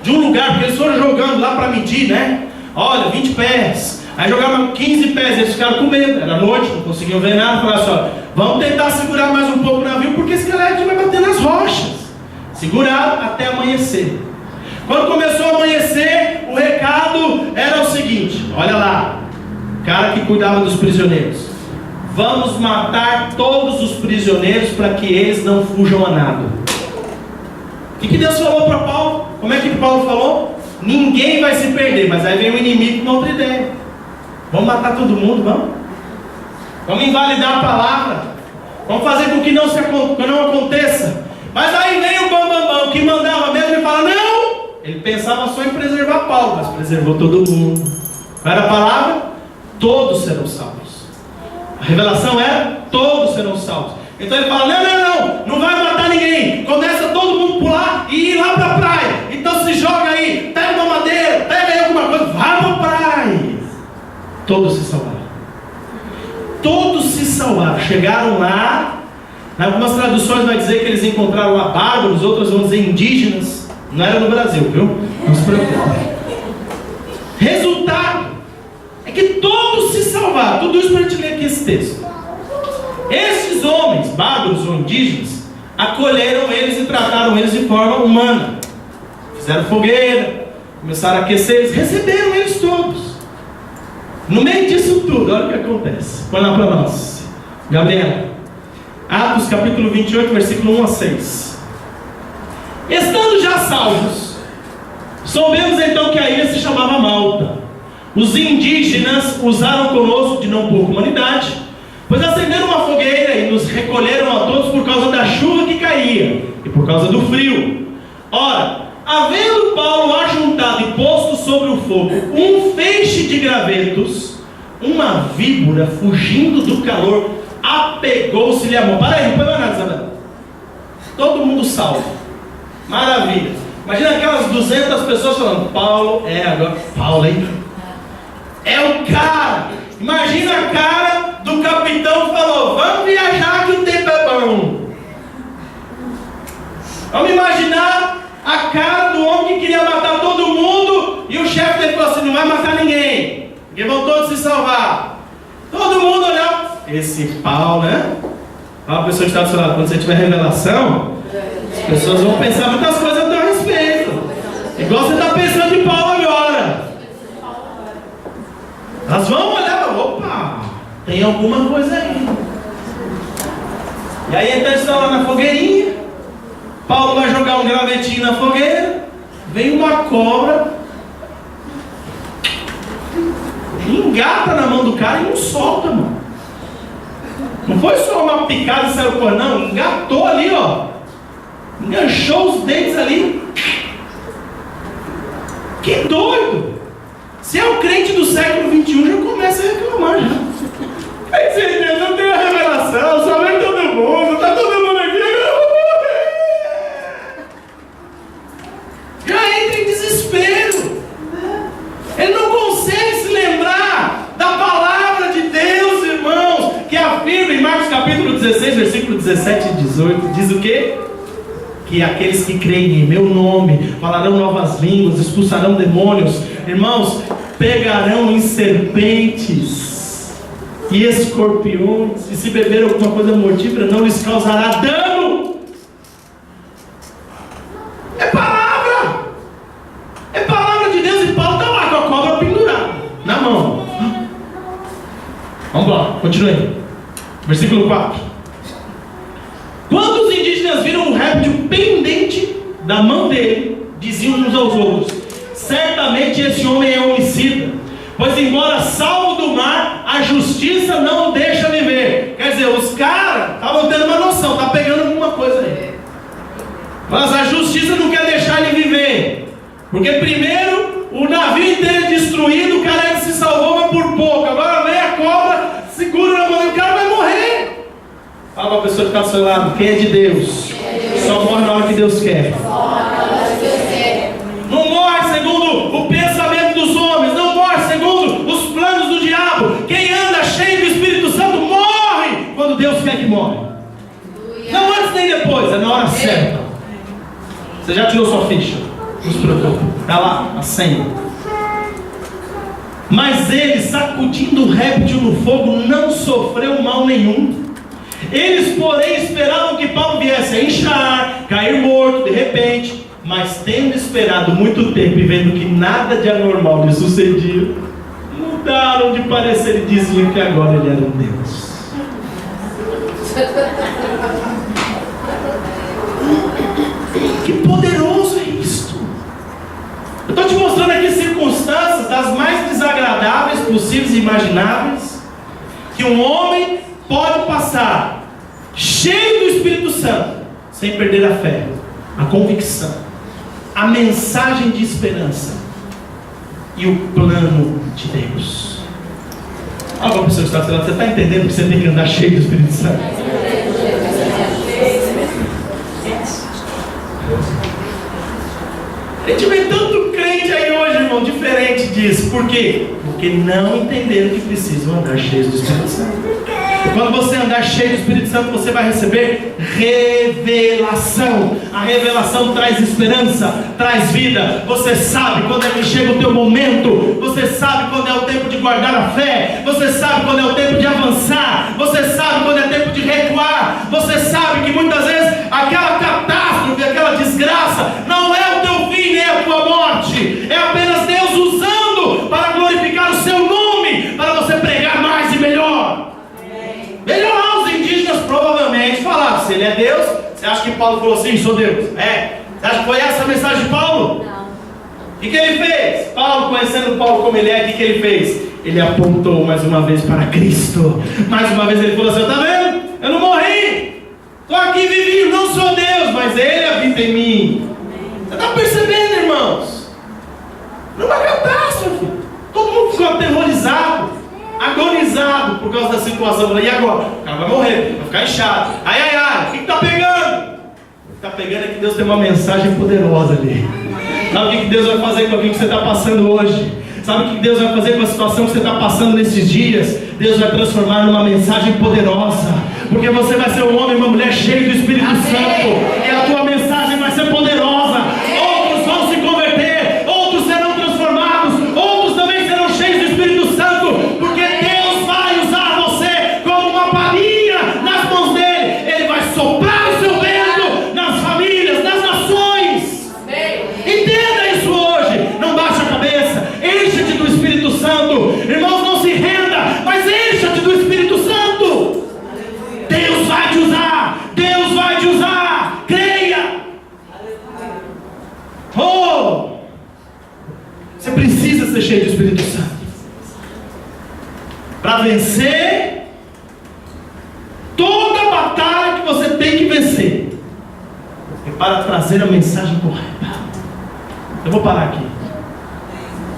de um lugar, porque eles foram jogando lá para medir, né? Olha, 20 pés. Aí jogavam 15 pés, eles ficaram com medo. Era noite, não conseguiam ver nada. Falaram assim: olha, vamos tentar segurar mais um pouco o navio, porque esse galera vai bater nas rochas. Seguraram até amanhecer. Quando começou a amanhecer, o recado era o seguinte: olha lá, o cara que cuidava dos prisioneiros: vamos matar todos os prisioneiros para que eles não fujam a nada. O que Deus falou para Paulo? Como é que Paulo falou? Ninguém vai se perder. Mas aí vem o inimigo com outra ideia: vamos matar todo mundo, vamos invalidar a palavra, vamos fazer com que não aconteça. Mas aí vem o bambambam que mandava mesmo e fala: não. Ele pensava só em preservar Paulo, mas preservou todo mundo. Qual era a palavra? Todos serão salvos. A revelação era: todos serão salvos. Então ele fala: não vai matar ninguém. Começa todo mundo pular e ir lá para a praia. Então se joga aí, pega uma madeira, pega aí alguma coisa, vai para a praia. Todos se salvaram. Todos se salvaram. Chegaram lá. Em algumas traduções vai dizer que eles encontraram lá bárbaros, outras vão dizer indígenas. Não era no Brasil, viu? Não se preocupe. Resultado é que todos se salvaram. Tudo isso para a gente ler aqui esse texto. Esses homens, bárbaros ou indígenas, acolheram eles e trataram eles de forma humana. Fizeram fogueira, começaram a aquecer eles, receberam eles todos. No meio disso tudo, olha o que acontece. Põe lá para nós, Gabriela. Atos capítulo 28, versículo 1 a 6. Estando já salvos, soubemos então que a ilha se chamava Malta. Os indígenas usaram conosco de não pouca humanidade, pois acenderam uma fogueira e nos recolheram a todos por causa da chuva que caía e por causa do frio. Ora, havendo Paulo ajuntado e posto sobre o fogo um feixe de gravetos, uma víbora, fugindo do calor, apegou-se-lhe a mão. Para aí, não põe mais nada, Isabel. Todo mundo salvo. Maravilha. Imagina aquelas 200 pessoas falando: Paulo é agora. Paulo, hein? É o cara. Imagina a cara do capitão que falou: vamos viajar que o tempo é bom. Vamos imaginar a cara do homem que queria matar todo mundo e o chefe dele falou assim: não vai matar ninguém, porque vão todos se salvar. Todo mundo olhou: esse Paulo, né? Uma pessoa que está do seu lado: quando você tiver revelação, as pessoas vão pensar muitas coisas a teu respeito, igual você está pensando em Paulo agora. Elas vão olhar e falar: opa, tem alguma coisa aí. E aí então eles estão lá na fogueirinha. Paulo vai jogar um gravetinho na fogueira. Vem uma cobra, engata na mão do cara e não solta, mano. Não foi só uma picada e saiu fora, não. Engatou ali, ó. Enganchou os dentes ali. Que doido. Se é o crente do século 21, já começa a reclamar já. Aí você Deus, eu tenho a revelação, só vem todo mundo, tá todo mundo aqui, eu vou morrer. Já entra em desespero. Ele não consegue se lembrar da palavra de Deus, irmãos, que afirma em Marcos capítulo 16, versículo 17 e 18, diz o quê? que aqueles que creem em meu nome falarão novas línguas, expulsarão demônios, irmãos, pegarão em serpentes e escorpiões, e se beber alguma coisa mortífera não lhes causará dano. É palavra de Deus, e Paulo está lá com a cobra pendurada na mão. Vamos lá, continue. Versículo 4. Quando os indígenas viram o réptil pendente da mão dele, diziam uns aos outros: certamente esse homem é homicida, pois embora salvo do mar, a justiça não o deixa viver. Quer dizer, os caras estavam tendo uma noção, tá pegando alguma coisa aí. Mas a justiça não quer deixar ele viver, porque primeiro o navio inteiro é destruído, o cara se salvou, mas por pouco. Agora vem a cobra, segura na mão, o cara vai morrer. Fala para a pessoa que está ao seu lado: quem é de Deus só morre na hora que Deus quer. Não morre segundo o pensamento dos homens, não morre segundo os planos do diabo. Quem anda cheio do Espírito Santo morre quando Deus quer que morre. Não antes nem depois, é na hora certa. Você já tirou sua ficha? Não se preocupe, está lá, a senha. Mas ele, sacudindo o réptil no fogo, não sofreu mal nenhum. Eles, porém, esperavam que Paulo viesse a inchar, cair morto de repente. Mas tendo esperado muito tempo e vendo que nada de anormal lhe sucedia, mudaram de parecer e diziam que agora ele era um Deus. Que poderoso é isto! Eu estou te mostrando aqui circunstâncias das mais desagradáveis possíveis e imagináveis que um homem pode passar cheio do Espírito Santo sem perder a fé, a convicção, a mensagem de esperança e o plano de Deus. Olha para a pessoa que está do seu lado: você está entendendo que você tem que andar cheio do Espírito Santo? A gente vê tanto crente aí hoje, irmão, diferente disso. Por quê? Porque não entenderam que precisam andar cheios do Espírito Santo. Quando você andar cheio do Espírito Santo, você vai receber revelação. A revelação traz esperança, traz vida. Você sabe quando é que chega o teu momento. Você sabe quando é o tempo de guardar a fé. Você sabe quando é o tempo de avançar. Você sabe quando é tempo de recuar. Você sabe que muitas vezes aquela catástrofe, aquela desgraça não é o teu fim nem a tua morte. É apenas Deus usando para glorificar o seu nome, para você pregar mais e melhor. Melhor lá, os indígenas provavelmente falaram: se ele é Deus, você acha que Paulo falou assim: sou Deus? É. Você acha que foi essa a mensagem de Paulo? Não. O que ele fez? Paulo, conhecendo Paulo como ele é, o que ele fez? Ele apontou mais uma vez para Cristo. Mais uma vez ele falou assim: está vendo? Eu não morri, estou aqui vivinho, não sou Deus, mas ele habita em mim. Você está percebendo, irmãos? Numa catástrofe, todo mundo ficou aterrorizado, agonizado por causa da situação. E agora? O cara vai morrer, vai ficar inchado. Ai, ai, ai, o que está pegando? O que está pegando é que Deus tem uma mensagem poderosa ali. Sabe o que Deus vai fazer com aquilo que você está passando hoje? Sabe o que Deus vai fazer com a situação que você está passando nesses dias? Deus vai transformar numa mensagem poderosa, porque você vai ser um homem e uma mulher cheio do Espírito Santo, e a tua mensagem vai ser poderosa. Outros vão se converter, outros serão transformados, outros também serão cheios do Espírito Santo, porque Deus vai usar você como uma palhinha nas mãos dele. Ele vai soprar o seu vento nas famílias, nas nações. Entenda isso hoje. Não baixe a cabeça, enche-te do Espírito Santo. Irmãos, não se renda, mas enche-te do Espírito Santo. Deus vai te usar, Deus vai te usar. Creia. Oh, você precisa ser cheio do Espírito Santo para vencer toda a batalha que você tem que vencer, e para trazer a mensagem correta. Eu vou parar aqui.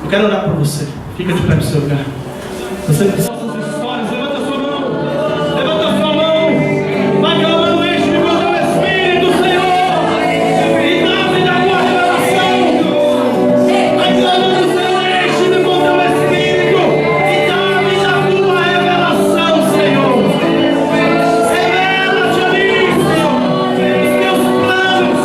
Eu quero orar por você. Fica de pé no seu lugar. Você precisa das histórias. Levanta a sua mão. Levanta a sua mão. Vai clamando, enche-me com o teu Espírito, Senhor. E dá-me da tua revelação. Vai clamando, Senhor, enche-me com o teu Espírito. E dá-me da tua revelação, Senhor. Revela-te a mim, Senhor, os teus planos.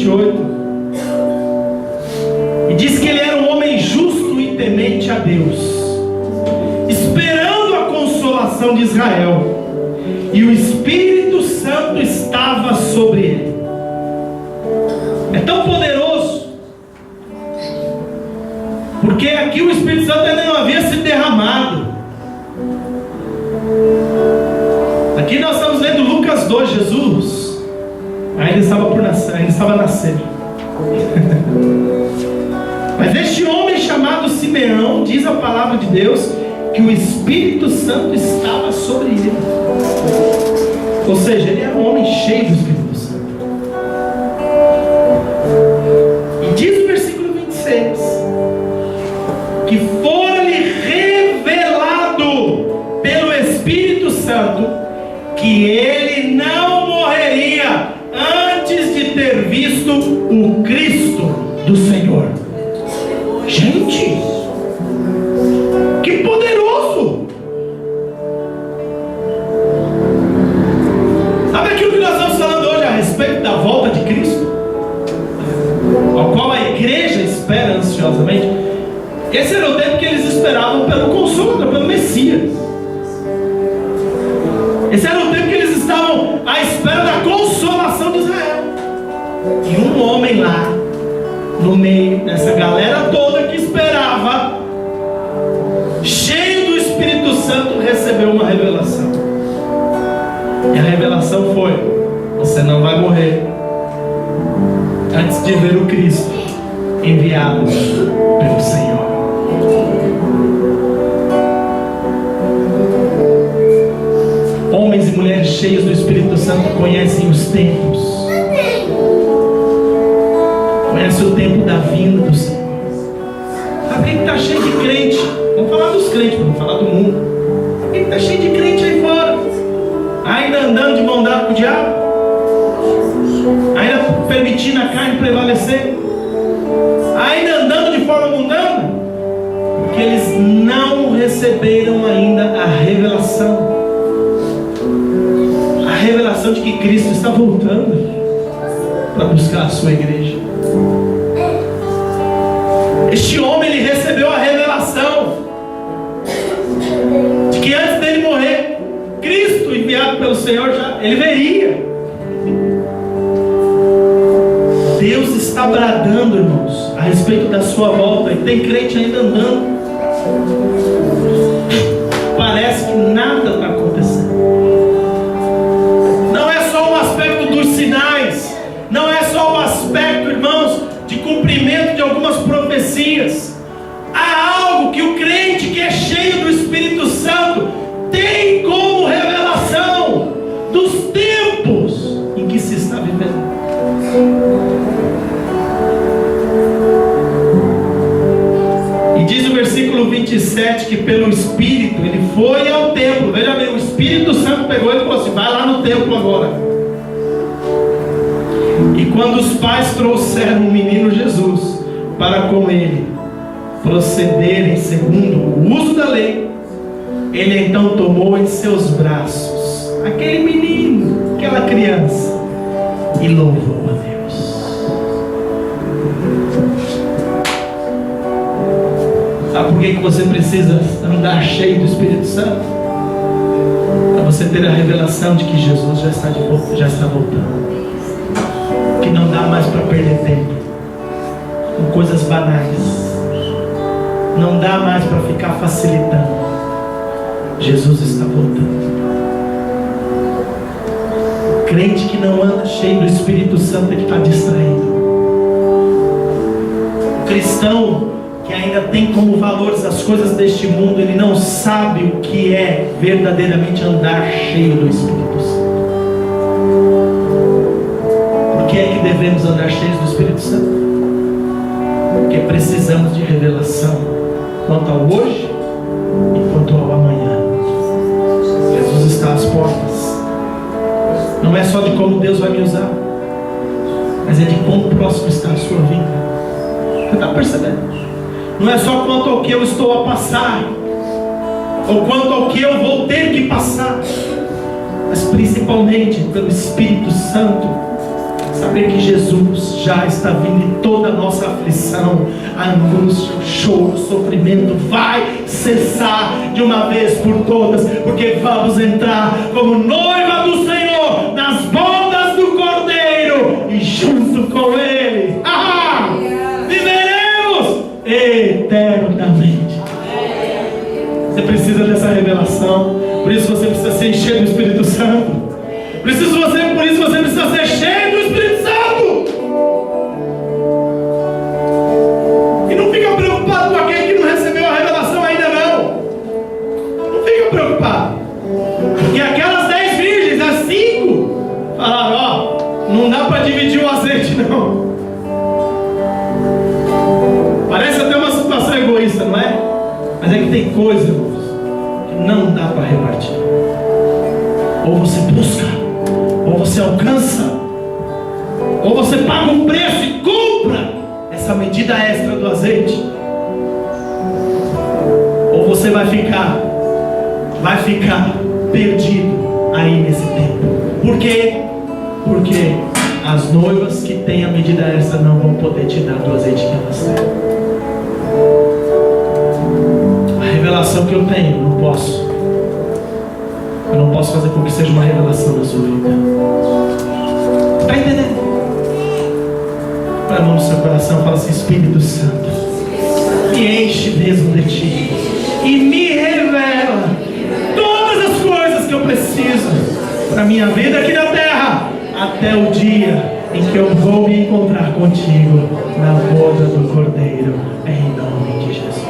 28. E diz que ele era um homem justo e temente a Deus, esperando a consolação de Israel. E o Espírito Santo estava sobre ele. É tão poderoso, porque aqui o Espírito Santo ainda não havia sido derramado. Aqui nós estamos lendo Lucas 2, Jesus ainda estava por nascer, ainda estava a nascer. Mas este homem chamado Simeão, diz a palavra de Deus, que o Espírito Santo estava sobre ele. Ou seja, ele era um homem cheio do Espírito Santo. E diz o versículo 26, que fora-lhe revelado pelo Espírito Santo que ele não morreria antes de ter visto o Cristo do Senhor. Gente, que poderoso! Sabe aquilo que nós estamos falando hoje a respeito da volta de Cristo, ao qual a igreja espera ansiosamente? Esse era o tempo que eles esperavam pelo Consolador, pelo Messias. Esse era o tempo que eles estavam à espera da consolação de Israel. E um homem lá, no meio dessa galera toda que esperava, cheio do Espírito Santo, recebeu uma revelação. E a revelação foi: você não vai morrer antes de ver o Cristo enviado pelo Senhor. Homens e mulheres cheios do Espírito Santo conhecem os tempos, conhecem o tempo da vinda do Senhor. Sabe quem está cheio de crente? Vamos falar dos crentes, vamos falar do mundo. Quem está cheio de crente aí fora, ainda andando de mão dada com o diabo, ainda permitindo a carne prevalecer, ainda andando de forma mundana, porque eles não receberam ainda a revelação de que Cristo está voltando para buscar a sua igreja. Este homem, ele recebeu a revelação de que antes dele morrer, Cristo, enviado pelo Senhor, ele veria. Deus está bradando, irmãos, a respeito da sua volta, e tem crente ainda andando. Parece que nada está acontecendo. Não é só o aspecto dos sinais, não é só o aspecto, irmãos, de cumprimento de algumas profecias. Há algo que o crente que é cheio do Espírito Santo tem como revelação dos tempos em que se está vivendo. E diz o versículo 27 que pelo Espírito ele foi ao templo. Veja bem, o Espírito Santo pegou ele e falou assim: vai lá no templo agora. E quando os pais trouxeram o menino Jesus para com ele procederem segundo o uso da lei, ele então tomou em seus braços aquele menino, aquela criança, e louvou a Deus. Sabe por que você precisa andar cheio do Espírito Santo? Para você ter a revelação de que Jesus já está voltando, que não dá mais para perder tempo com coisas banais, não dá mais para ficar facilitando. Jesus está voltando. O crente que não anda cheio do Espírito Santo é que está distraído. O cristão que ainda tem como valores as coisas deste mundo, ele não sabe o que é verdadeiramente andar cheio do Espírito Santo. Por que é que devemos andar cheios do Espírito Santo? Porque precisamos de revelação quanto ao hoje e quanto ao amanhã. Jesus está às portas. Não é só de como Deus vai me usar, mas é de quão próximo está a sua vida. Você está percebendo? Não é só quanto ao que eu estou a passar, ou quanto ao que eu vou ter que passar, mas principalmente pelo Espírito Santo, saber que Jesus já está vindo e toda a nossa aflição, a angústia, o choro, o sofrimento vai cessar de uma vez por todas, porque vamos entrar como noiva do Senhor nas bodas do Cordeiro e junto com Ele viveremos eternamente. Você precisa dessa revelação, por isso você precisa ser encher do Espírito Santo. Por isso você precisa ser cheio do Espírito Santo. E não fica preocupado com aquele que não recebeu a revelação ainda não. Não fica preocupado. Porque aquelas 10 virgens, as 5, falaram, ó, não dá para dividir o azeite não. Parece até uma situação egoísta, não é? Mas é que tem coisa, irmãos, que não dá para repartir. Ou você busca, ou você alcança, ou você paga um preço e compra essa medida extra do azeite, ou você vai ficar perdido aí nesse tempo. Por quê? Porque as noivas que têm a medida extra não vão poder te dar do azeite que elas têm. A revelação que eu tenho, eu não posso fazer com que seja uma revelação na sua vida. Está entendendo? Põe a mão no seu coração, fala assim: Espírito Santo, me enche mesmo de ti e me revela todas as coisas que eu preciso para minha vida aqui na terra, até o dia em que eu vou me encontrar contigo na boda do Cordeiro, em nome de Jesus.